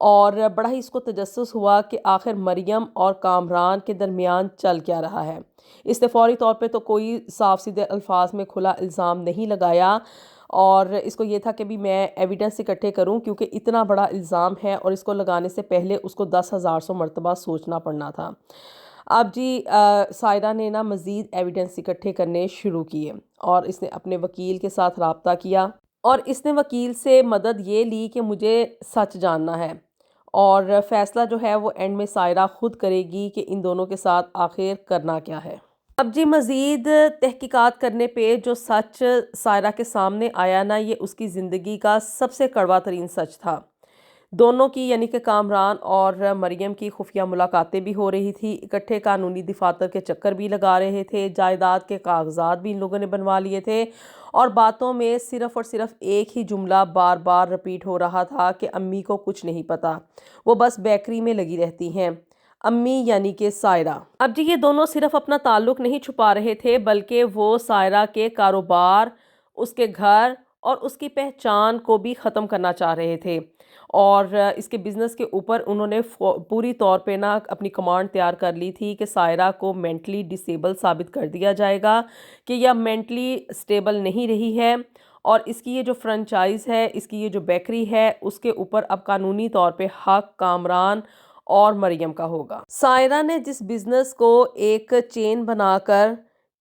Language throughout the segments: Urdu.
اور بڑا ہی اس کو تجسس ہوا کہ آخر مریم اور کامران کے درمیان چل کیا رہا ہے۔ اس نے فوری طور پہ تو کوئی صاف سیدھے الفاظ میں کھلا الزام نہیں لگایا، اور اس کو یہ تھا کہ بھی میں ایویڈنس اکٹھے کروں، کیونکہ اتنا بڑا الزام ہے اور اس کو لگانے سے پہلے اس کو 10,000 مرتبہ سوچنا پڑنا تھا۔ اب جی سائرہ نے نا مزید ایویڈنس اکٹھے کرنے شروع کیے، اور اس نے اپنے وکیل کے ساتھ رابطہ کیا، اور اس نے وکیل سے مدد یہ لی کہ مجھے سچ جاننا ہے، اور فیصلہ جو ہے وہ اینڈ میں سائرہ خود کرے گی کہ ان دونوں کے ساتھ آخر کرنا کیا ہے۔ اب جی مزید تحقیقات کرنے پہ جو سچ سائرہ کے سامنے آیا نا، یہ اس کی زندگی کا سب سے کڑوا ترین سچ تھا۔ دونوں کی یعنی کہ کامران اور مریم کی خفیہ ملاقاتیں بھی ہو رہی تھی، اکٹھے قانونی دفاتر کے چکر بھی لگا رہے تھے، جائیداد کے کاغذات بھی ان لوگوں نے بنوا لیے تھے، اور باتوں میں صرف اور صرف ایک ہی جملہ بار بار رپیٹ ہو رہا تھا کہ امی کو کچھ نہیں پتہ، وہ بس بیکری میں لگی رہتی ہیں، امی یعنی کہ سائرہ۔ اب جی یہ دونوں صرف اپنا تعلق نہیں چھپا رہے تھے، بلکہ وہ سائرہ کے کاروبار، اس کے گھر اور اس کی پہچان کو بھی ختم کرنا چاہ رہے تھے، اور اس کے بزنس کے اوپر انہوں نے پوری طور پہ نا اپنی کمانڈ تیار کر لی تھی کہ سائرہ کو مینٹلی ڈسیبل ثابت کر دیا جائے گا کہ یہ مینٹلی سٹیبل نہیں رہی ہے، اور اس کی یہ جو فرنچائز ہے، اس کی یہ جو بیکری ہے، اس کے اوپر اب قانونی طور پہ حق کامران اور مریم کا ہوگا۔ سائرہ نے جس بزنس کو ایک چین بنا کر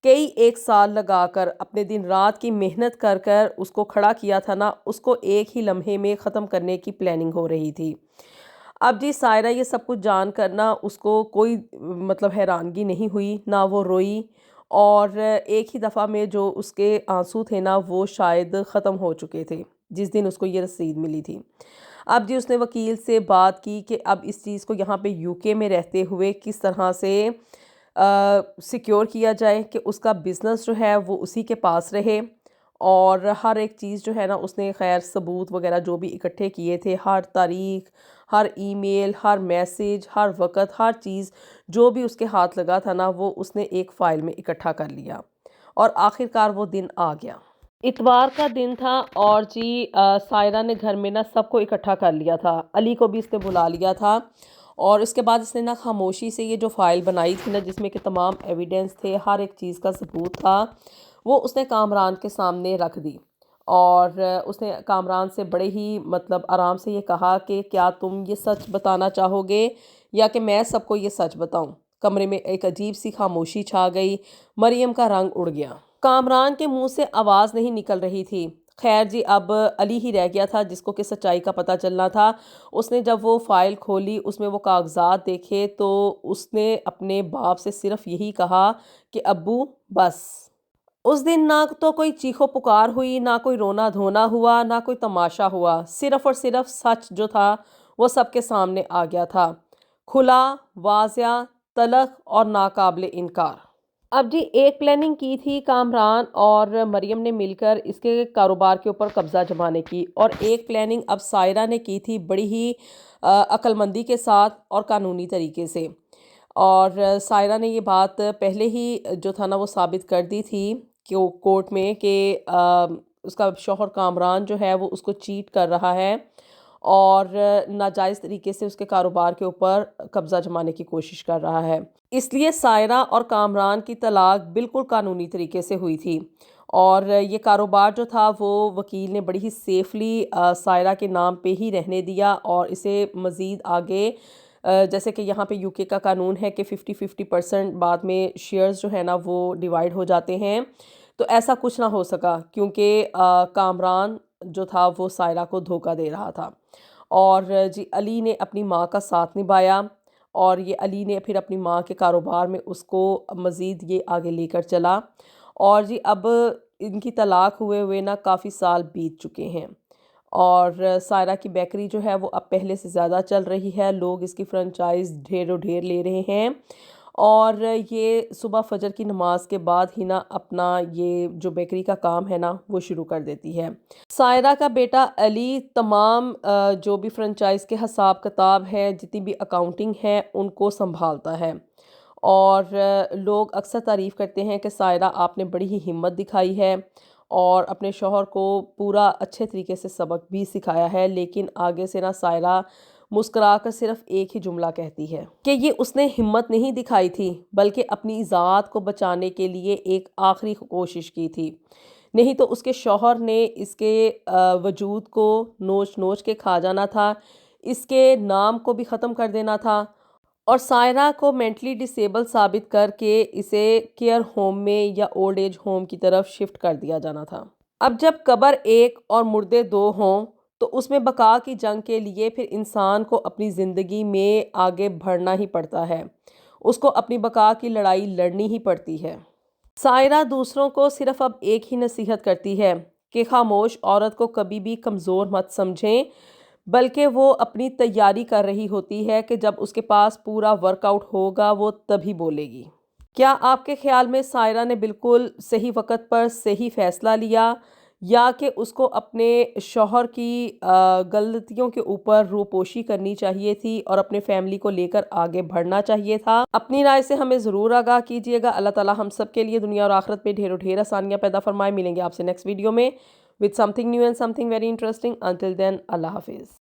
کئی ایک سال لگا کر اپنے دن رات کی محنت کر کر اس کو کھڑا کیا تھا نا، اس کو ایک ہی لمحے میں ختم کرنے کی پلاننگ ہو رہی تھی۔ اب جی سائرہ یہ سب کچھ جان کر نا اس کو کوئی حیرانگی نہیں ہوئی، نہ وہ روئی، اور ایک ہی دفعہ میں جو اس کے آنسو تھے نا وہ شاید ختم ہو چکے تھے جس دن اس کو یہ رسید ملی تھی۔ اب جی اس نے وکیل سے بات کی کہ اب اس چیز کو یہاں پہ UK میں رہتے ہوئے کس طرح سے سیکیور کیا جائے کہ اس کا بزنس جو ہے وہ اسی کے پاس رہے، اور ہر ایک چیز جو ہے نا اس نے خیر ثبوت وغیرہ جو بھی اکٹھے کیے تھے، ہر تاریخ، ہر ای میل، ہر میسیج، ہر وقت، ہر چیز جو بھی اس کے ہاتھ لگا تھا نا وہ اس نے ایک فائل میں اکٹھا کر لیا، اور آخر کار وہ دن آ گیا۔ اتوار کا دن تھا، اور جی سائرہ نے گھر میں نا سب کو اکٹھا کر لیا تھا، علی کو بھی اس نے بلا لیا تھا، اور اس کے بعد اس نے نا خاموشی سے یہ جو فائل بنائی تھی نا جس میں کہ تمام ایویڈنس تھے، ہر ایک چیز کا ثبوت تھا، وہ اس نے کامران کے سامنے رکھ دی، اور اس نے کامران سے بڑے ہی آرام سے یہ کہا کہ کیا تم یہ سچ بتانا چاہو گے یا کہ میں سب کو یہ سچ بتاؤں؟ کمرے میں ایک عجیب سی خاموشی چھا گئی، مریم کا رنگ اڑ گیا، کامران کے منہ سے آواز نہیں نکل رہی تھی۔ خیر جی اب علی ہی رہ گیا تھا جس کو کہ سچائی کا پتہ چلنا تھا۔ اس نے جب وہ فائل کھولی، اس میں وہ کاغذات دیکھے، تو اس نے اپنے باپ سے صرف یہی کہا کہ ابو بس۔ اس دن نہ تو کوئی چیخو پکار ہوئی، نہ کوئی رونا دھونا ہوا، نہ کوئی تماشا ہوا، صرف اور صرف سچ جو تھا وہ سب کے سامنے آ گیا تھا، کھلا، واضح، تلخ اور ناقابل انکار۔ اب جی ایک پلاننگ کی تھی کامران اور مریم نے مل کر اس کے کاروبار کے اوپر قبضہ جمانے کی، اور ایک پلاننگ اب سائرہ نے کی تھی بڑی ہی عقل مندی کے ساتھ اور قانونی طریقے سے، اور سائرہ نے یہ بات پہلے ہی جو تھا نا وہ ثابت کر دی تھی کہ وہ کورٹ میں کہ اس کا شوہر کامران جو ہے وہ اس کو چیٹ کر رہا ہے اور ناجائز طریقے سے اس کے کاروبار کے اوپر قبضہ جمانے کی کوشش کر رہا ہے، اس لیے سائرہ اور کامران کی طلاق بالکل قانونی طریقے سے ہوئی تھی، اور یہ کاروبار جو تھا وہ وکیل نے بڑی ہی سیفلی سائرہ کے نام پہ ہی رہنے دیا، اور اسے مزید آگے جیسے کہ یہاں پہ UK کا قانون ہے کہ 50-50% بعد میں شیئرز جو ہے نا وہ ڈیوائیڈ ہو جاتے ہیں، تو ایسا کچھ نہ ہو سکا کیونکہ کامران جو تھا وہ سائرہ کو دھوکہ دے رہا تھا، اور جی علی نے اپنی ماں کا ساتھ نبھایا، اور یہ علی نے پھر اپنی ماں کے کاروبار میں اس کو مزید یہ آگے لے کر چلا، اور جی اب ان کی طلاق ہوئے ہوئے نا کافی سال بیت چکے ہیں، اور سائرہ کی بیکری جو ہے وہ اب پہلے سے زیادہ چل رہی ہے، لوگ اس کی فرنچائز ڈھیر و ڈھیر لے رہے ہیں، اور یہ صبح فجر کی نماز کے بعد ہی نا اپنا یہ جو بیکری کا کام ہے نا وہ شروع کر دیتی ہے۔ سائرہ کا بیٹا علی تمام جو بھی فرنچائز کے حساب کتاب ہیں، جتنی بھی اکاؤنٹنگ ہے، ان کو سنبھالتا ہے، اور لوگ اکثر تعریف کرتے ہیں کہ سائرہ آپ نے بڑی ہی ہمت دکھائی ہے اور اپنے شوہر کو پورا اچھے طریقے سے سبق بھی سکھایا ہے، لیکن آگے سے نا سائرہ مسکرا کر صرف ایک ہی جملہ کہتی ہے کہ یہ اس نے ہمت نہیں دکھائی تھی بلکہ اپنی ذات کو بچانے کے لیے ایک آخری کوشش کی تھی، نہیں تو اس کے شوہر نے اس کے وجود کو نوچ نوچ کے کھا جانا تھا، اس کے نام کو بھی ختم کر دینا تھا اور سائرہ کو مینٹلی ڈسیبل ثابت کر کے اسے کیئر ہوم میں یا اولڈ ایج ہوم کی طرف شفٹ کر دیا جانا تھا۔ اب جب قبر ایک اور مردے دو ہوں تو اس میں بقا کی جنگ کے لیے پھر انسان کو اپنی زندگی میں آگے بڑھنا ہی پڑتا ہے، اس کو اپنی بقا کی لڑائی لڑنی ہی پڑتی ہے۔ سائرہ دوسروں کو صرف اب ایک ہی نصیحت کرتی ہے کہ خاموش عورت کو کبھی بھی کمزور مت سمجھیں، بلکہ وہ اپنی تیاری کر رہی ہوتی ہے کہ جب اس کے پاس پورا ورک آؤٹ ہوگا وہ تبھی بولے گی۔ کیا آپ کے خیال میں سائرہ نے بالکل صحیح وقت پر صحیح فیصلہ لیا یا کہ اس کو اپنے شوہر کی غلطیوں کے اوپر روپوشی کرنی چاہیے تھی اور اپنے فیملی کو لے کر آگے بڑھنا چاہیے تھا؟ اپنی رائے سے ہمیں ضرور آگاہ کیجیے گا۔ اللہ تعالیٰ ہم سب کے لیے دنیا اور آخرت میں ڈھیر آسانیاں پیدا فرمائے۔ ملیں گے آپ سے نیکسٹ ویڈیو میں with something new and something very interesting. Until then, Allah Hafiz.